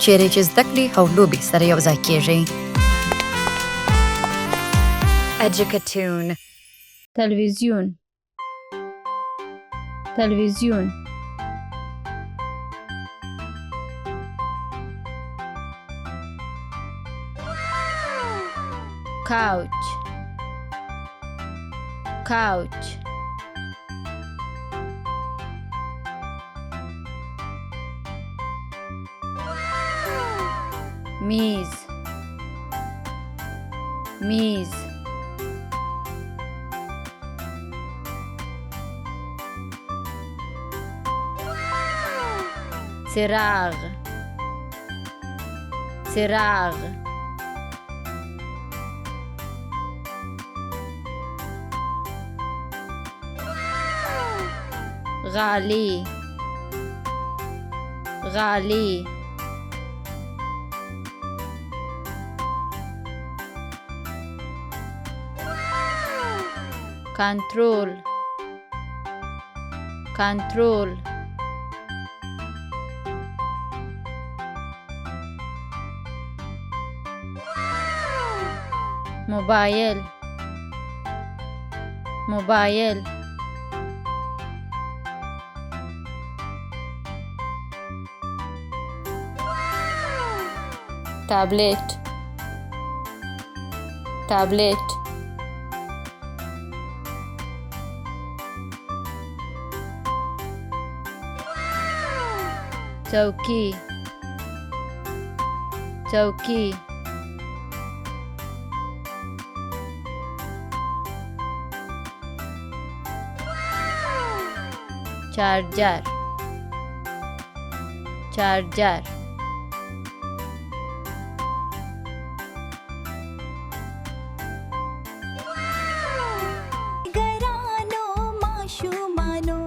چیرې چې زده کړې او لوبې سره یوځای کیږي. Educatoon. تلویزیون تلویزیون couch couch میز میز چراغ چراغ غالی غالی کنترل کنترل موبایل موبایل تابلت تابلت چوکۍ چوکۍ چارجر چارجر ګرانو ماشومانو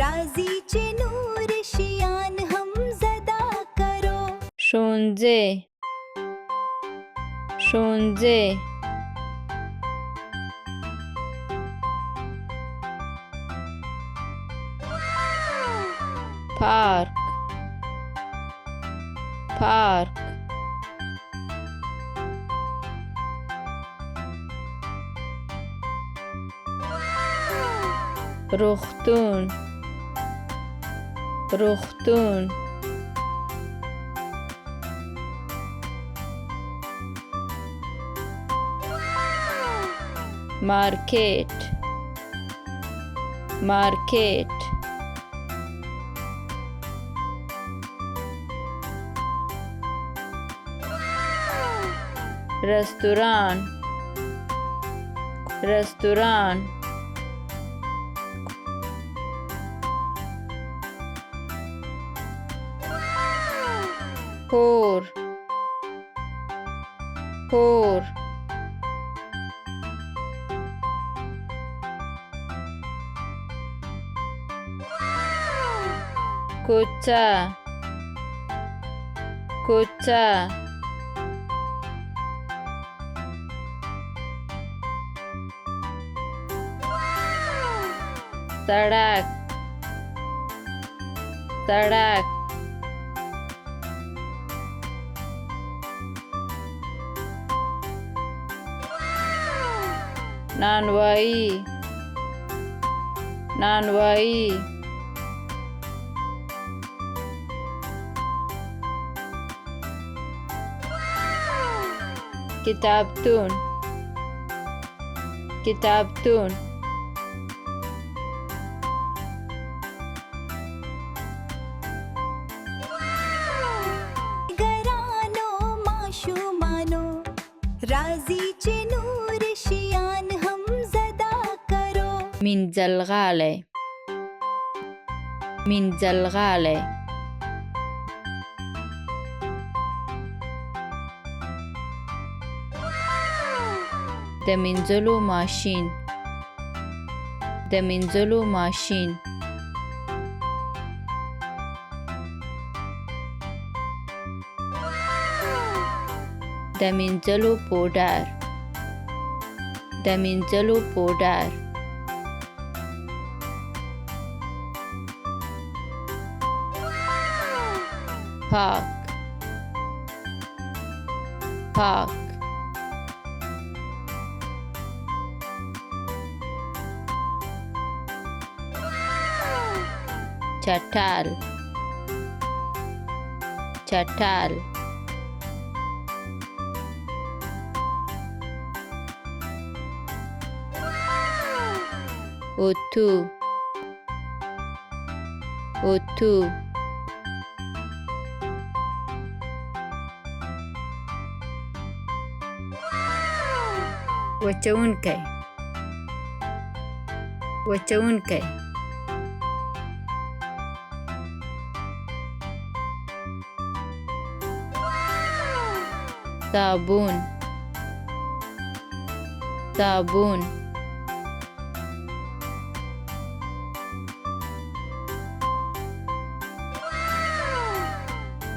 راځي چې نور شیان هم زده کرو. ښوونځی ښوونځی پارک پارک روغتون روغتون مارکیت مارکیت رستوران رستوران کور کور کوڅه کوڅه سړک سړک نانوایی نانوایی کتابتون کتابتون ګرانو ماشومانو راځي چې نور شیان هم زده کرو. منځلغالی منځلغالی د مینځلو ماشین د مینځلو ماشین د مینځلو پوډر د مینځلو پوډر پاک پاک چټل چټل اتو اتو وچونکی وچونکی صابون صابون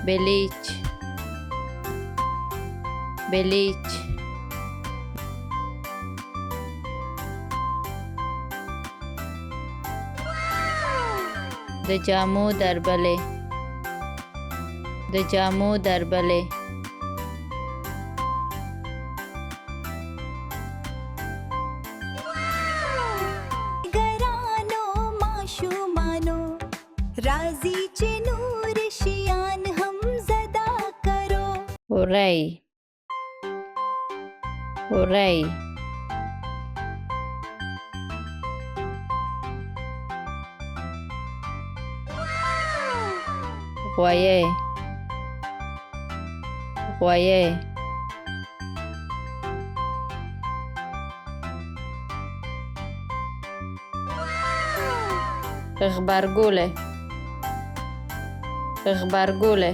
بلیچ بلیچ د جامو دربلې د جامو دربلې ګرانو ماشومانو راځي چې نور شیان هم زدا کرو هورۍ هورۍ غویی غویی غبرګولی غبرګولی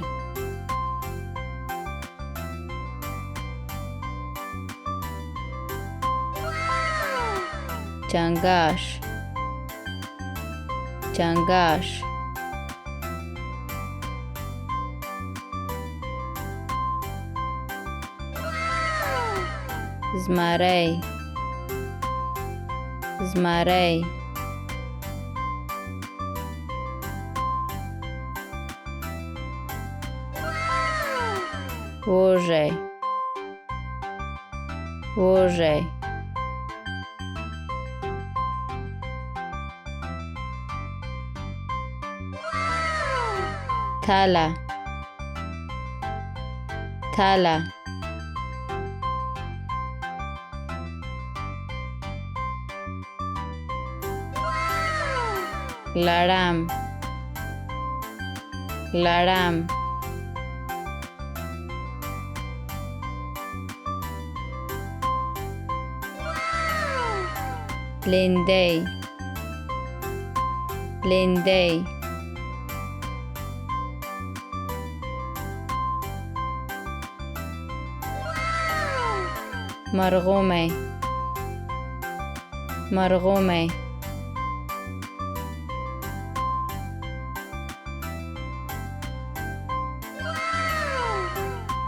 چنګاش چنګاش زمری زمری وږی وږی تاله تاله لړم لړم لیندۍ لیندۍ مرغومی مرغومی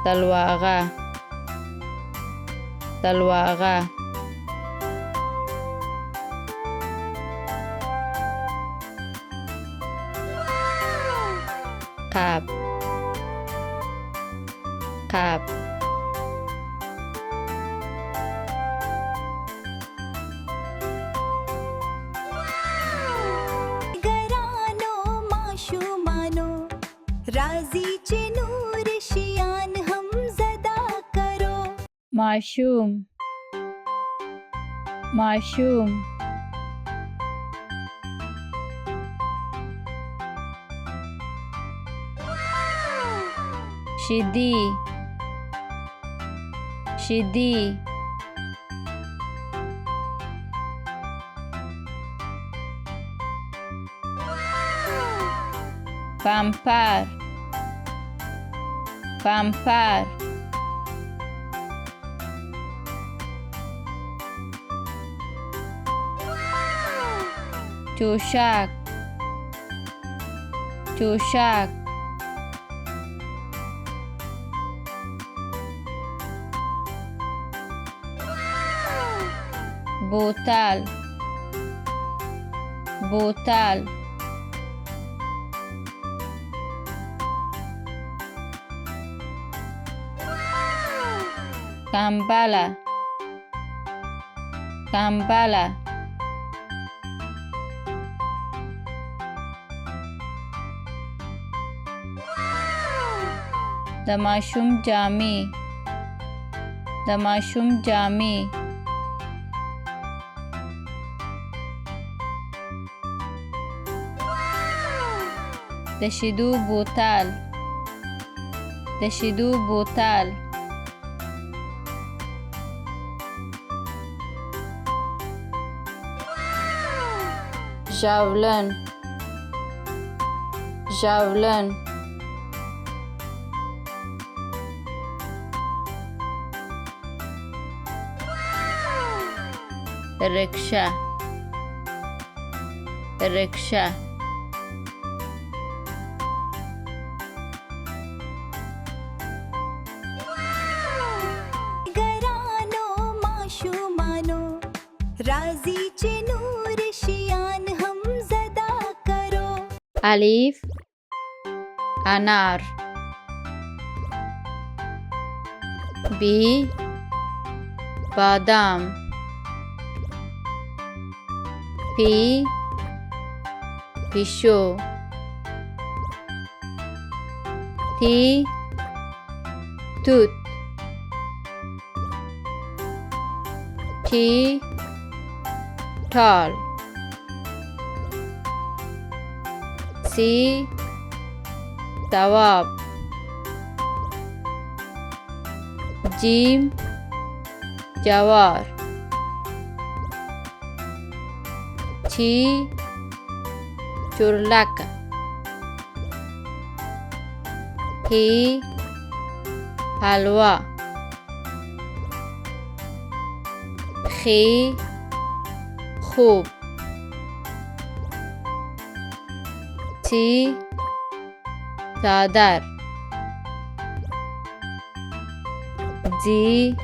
سلواغه سلواغه قاب قاب ګرانو ماشومانو راځي چې نور شیان هم زدا کرو ماشوم ماشوم شیدی شیدی پمپر پمپر چوشک چوشک بوتل بوتل کمبله کمبله د ماشوم جامې د ماشوم جامې د شیدو بوتل د شیدو بوتل ژاولن ژاولن رکشه رکشه ګرانو ماشومانو راځي چې نور شیان هم زده کرو. الف انار بی بادام پی پیشو تی توت تی ټال سی تواب جیم جوار چی چورلک هی حلوا خی خوب تی چادر جی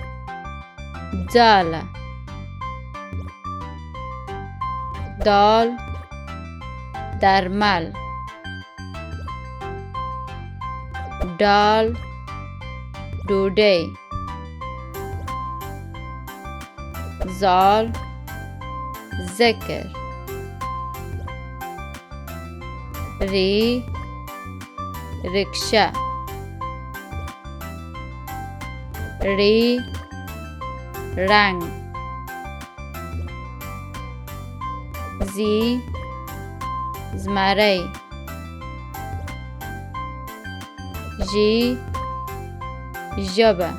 جاله دال درمل دال ډوډۍ زال ذکر ری رکشه ری رنگ زی زمری ژی ژبه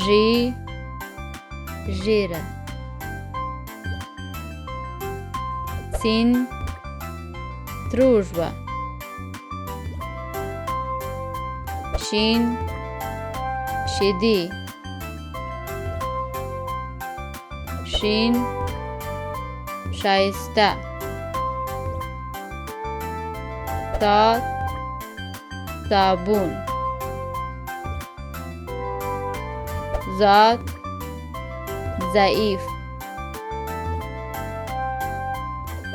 ژی ژیره سین تروژبه شین شیدی شین شایسته تات صابون ذات ضعیف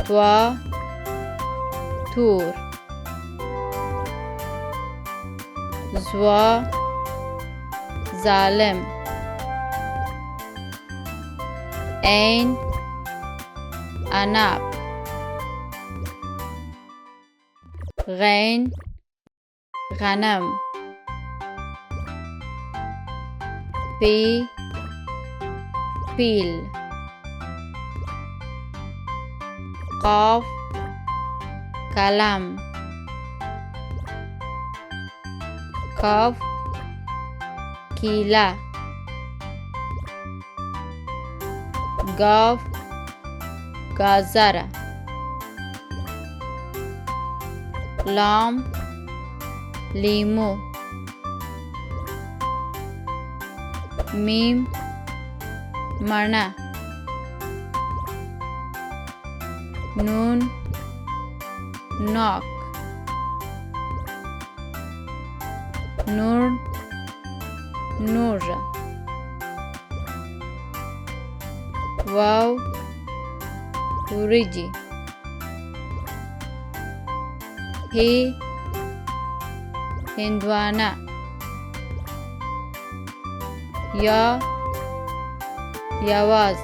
وا تور زوا ظالم عین عنب غین غنم فی فیل قاف قلم کاف کیله گاو گازره لام لیمو میم مڼه نون ناک نور نوره واو وریجی هی هندوانه یا یواز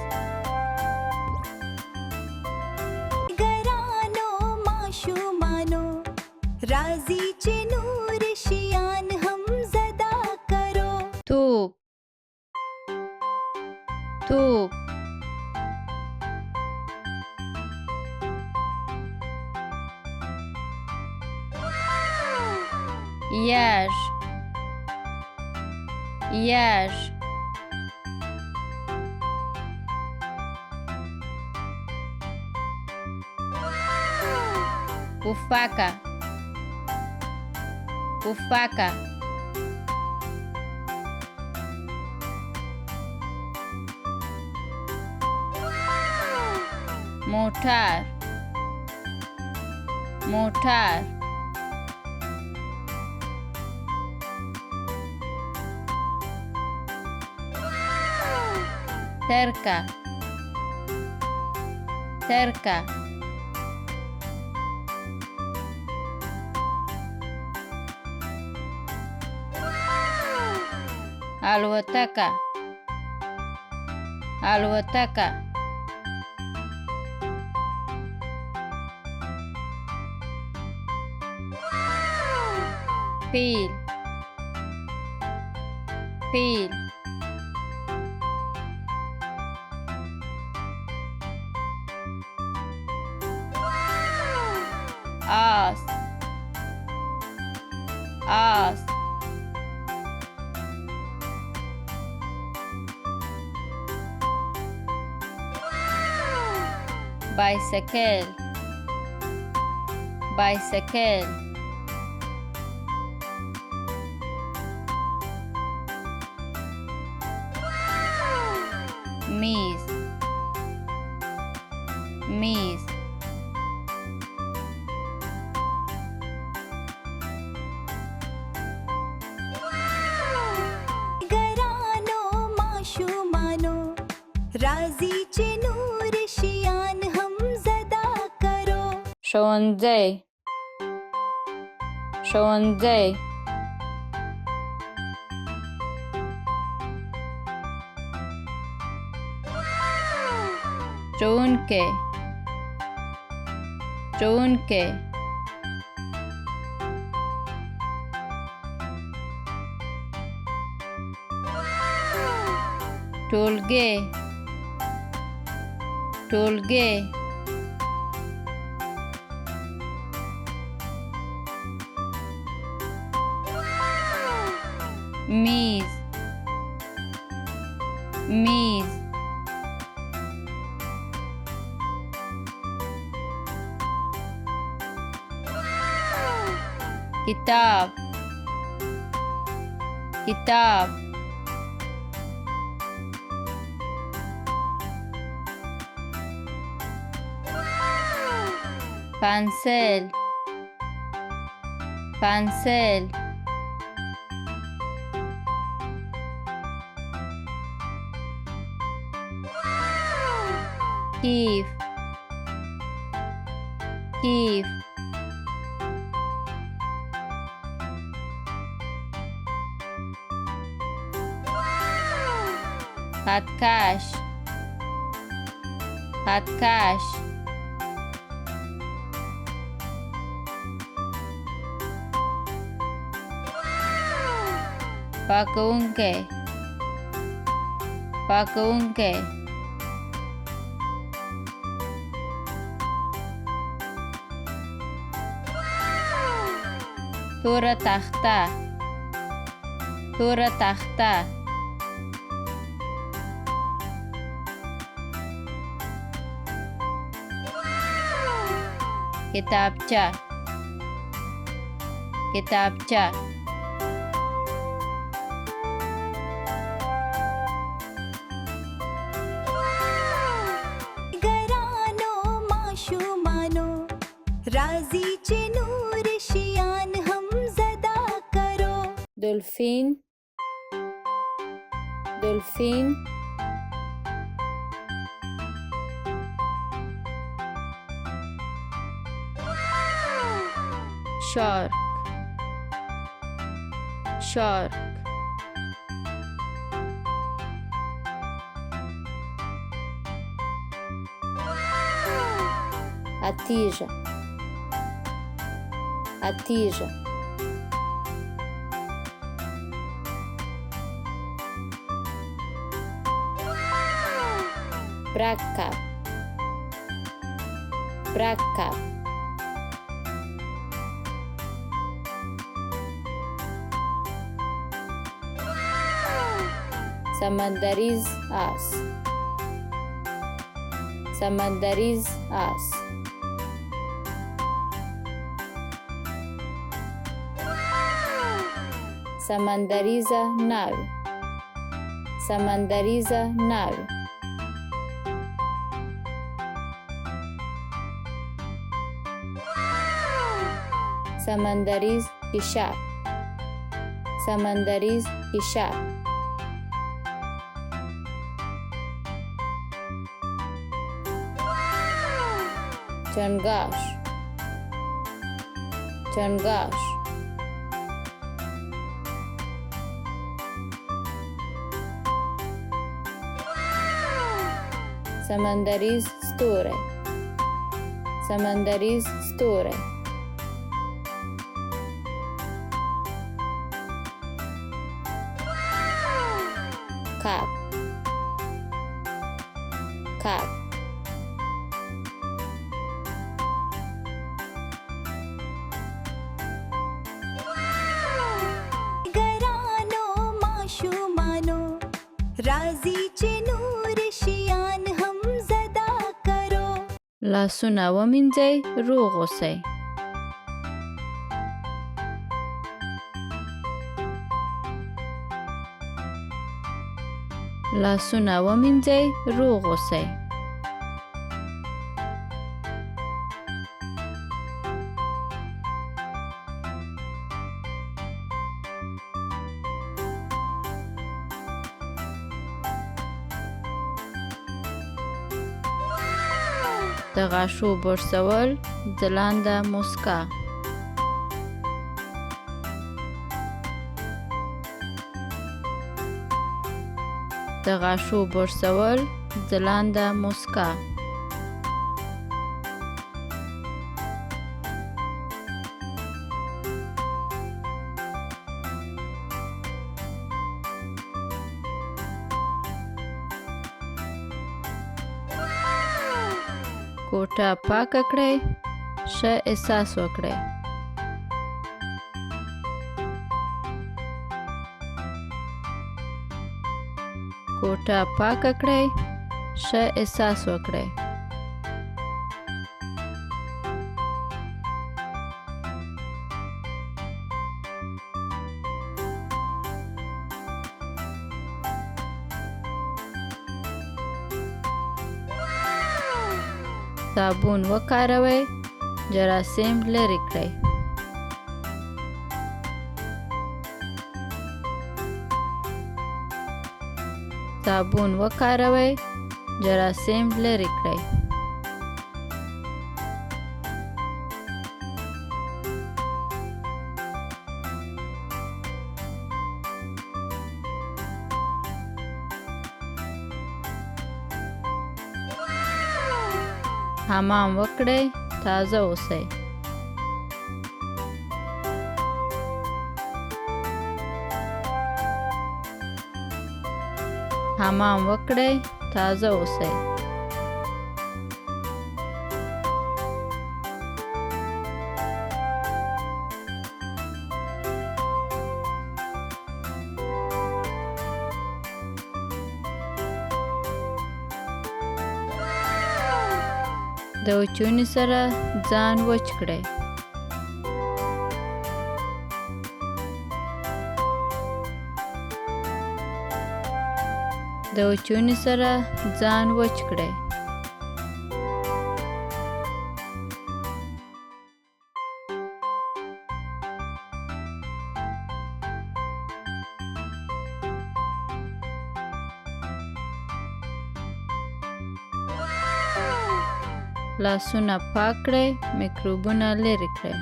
ګرانو ماشومانو راځي چې نور شیان هم زده کرو توپ توپ یژ یژ پفکه پفکه موټر موټر ترکه ترکه الوتکه الوتکه فیل فیل آس آس بایسکل بایسکل میز میز ګرانو ماشومانو راځي چې نور شیان هم زده کرو ښوونځی ښوونځی ښوونکی ښوونکی ټولګي ټولګي میز میز کتاب کتاب پنسل پنسل کیف کیف خطکش خطکش پاکونکی پاکونکی توره تخته توره تخته کتابچه کتابچه ګرانو ماشومانو راځي چې نور شیان هم زده کرو دلفین دلفین شارک شارک اتیږه اتیږه مرکب مرکب سمندریز آس سمندریز آس سمندریزه ناو سمندریزه ناو سمندریز کشاف سمندریز کشاف چنگاش چنگاش سمندریز ستوره سمندریز ستوره کاپ کاپ گرانو ماشومانو راځي چې نور شیان هم زده کرو لاسونه ومینځئ روغ اوسئ لاسونه ومینځئ روغ اوسئ د غاښو برسول ځلانده مسکا د غاښو برسول ځلانده مسکا کوټه پاکه کړئ ښه احساس وکړئ کوټه پاکه کړئ ښه احساس وکړئ صابون وکاروئ جراثیم لرې کړئ صابون وکاروئ جراثیم لرې کړئ حمام وکړئ تازه اوسئ حمام وکړئ تازه اوسئ د وچونی سره ځان وچ کړئ د وچونی سره ځان وچ کړئ لاسونه پاک کړئ میکروبونه لرې کړئ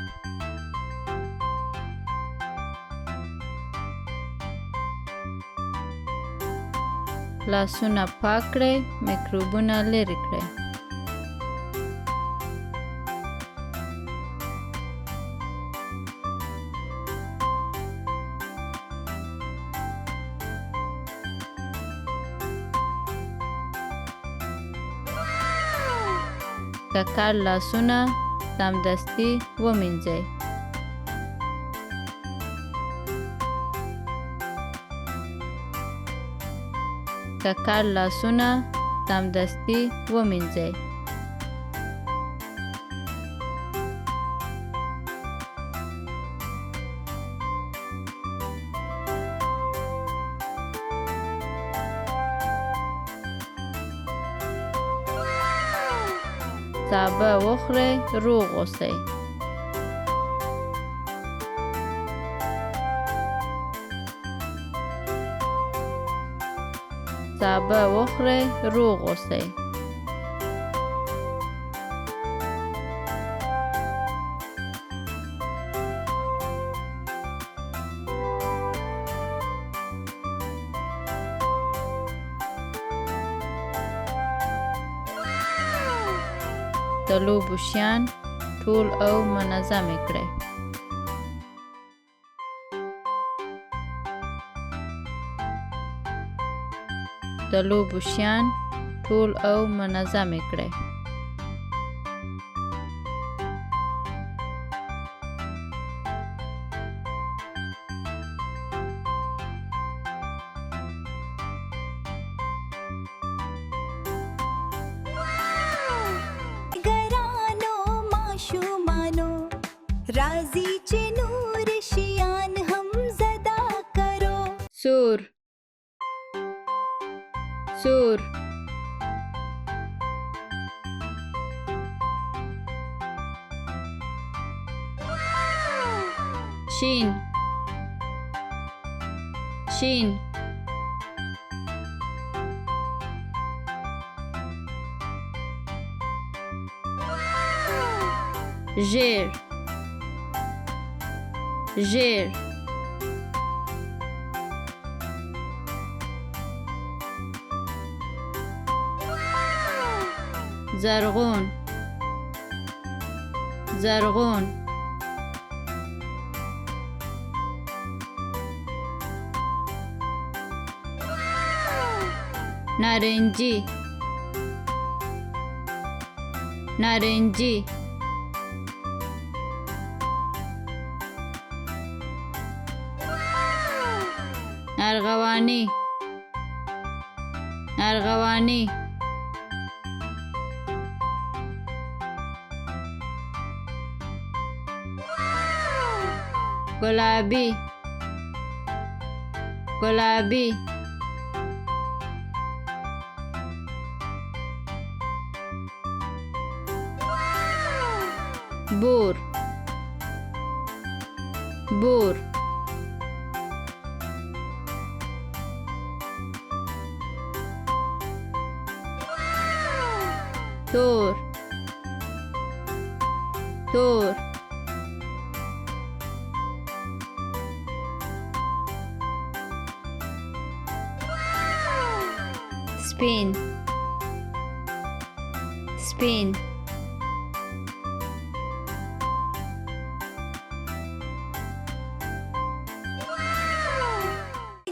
لاسونه پاک کړئ میکروبونه لرې کړئ ککړ لاسونه سمدستي ومینځئ. ککړ لاسونه سمدستي ومینځئ. سابه وخورئ، روغ اوسئ. سابه وخورئ، روغ اوسئ. د لوبو شیان ټول او منظم کړئ. د لوبو شیان ټول او منظم کړئ. राजी चे नूर शियान हम ज़दा करो. سور سور شین شین ژیر ژیر زرغون زرغون نارنجی نارنجی ارغوانی ارغوانی گلابی گلابی بور بور تور تور سپین سپین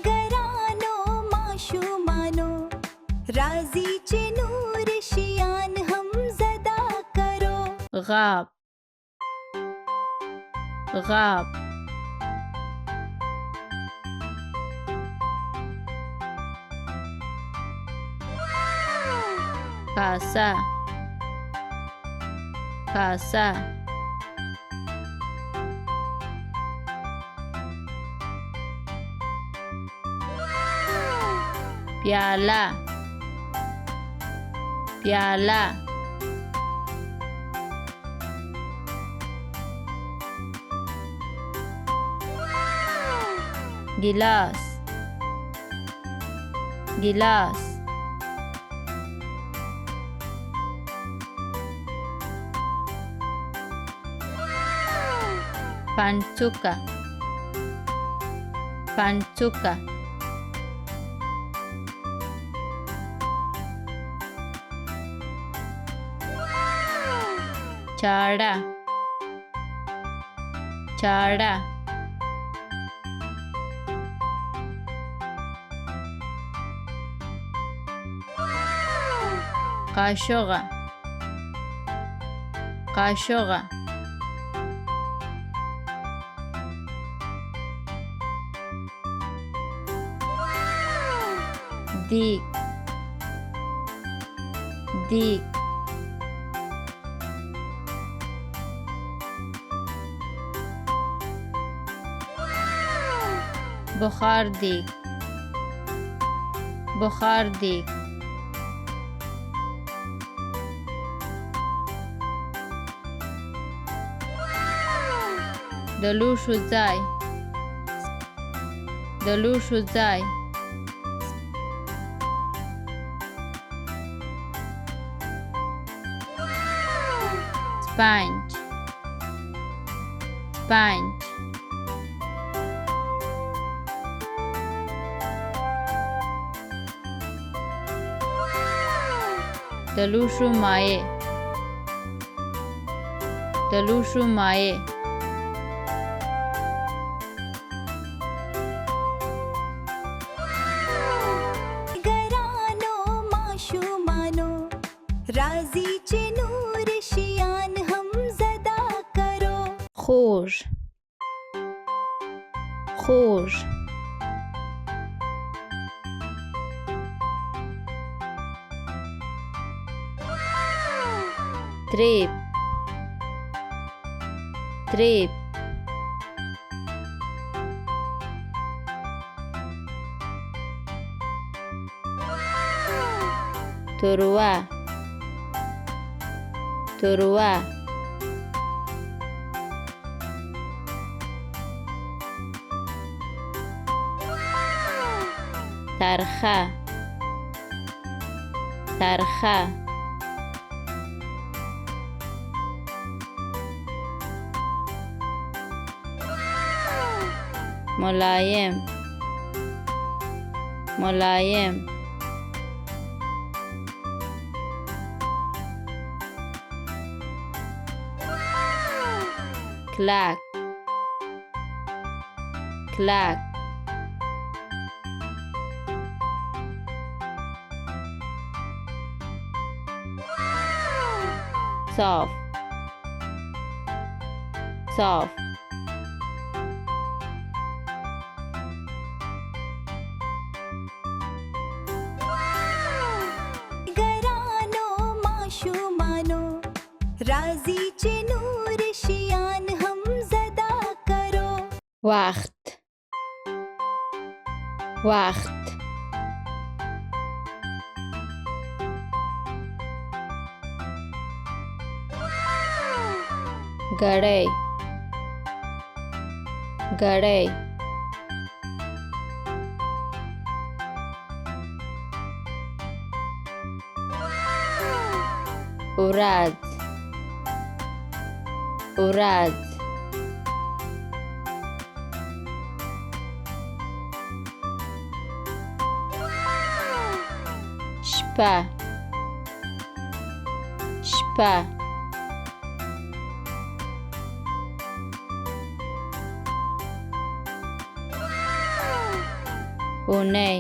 گرانو ماشومانو راضی चे नूर शियान हम ज़दा करो. غاب غاب کاسا کاسا پیالا پیالا गिलास गिलास pancuka pancuka चाड़ा चाड़ा قاشقه قاشقه دیگ دیگ بخار دیگ بخار دیگ د لوښو ځای د لوښو ځای سپنج سپنج د لوښو مایع د لوښو مایع ګرانو ماشومانو راځي چې نور شیان هم زده کرو خوږ خوږ تریب تریب تروه تروه ترخه ترخه ملایم ملایم کلک کلک صاف صاف ګرانو ماشومانو راځي چې نور شیان هم زده کرو وقت وقت ګړی ګړی ورځ ورځ شپه شپه اونۍ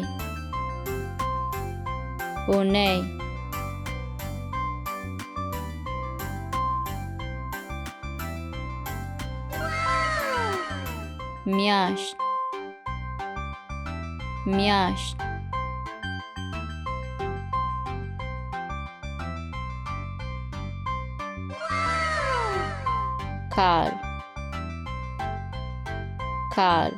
اونۍ میاشت میاشت کال کال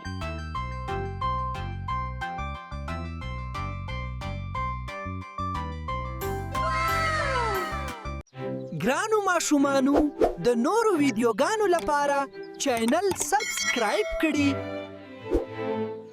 ګرانو ماشومانو د نورو ویډیوګانو لپاره چینل سبسکرایب کړئ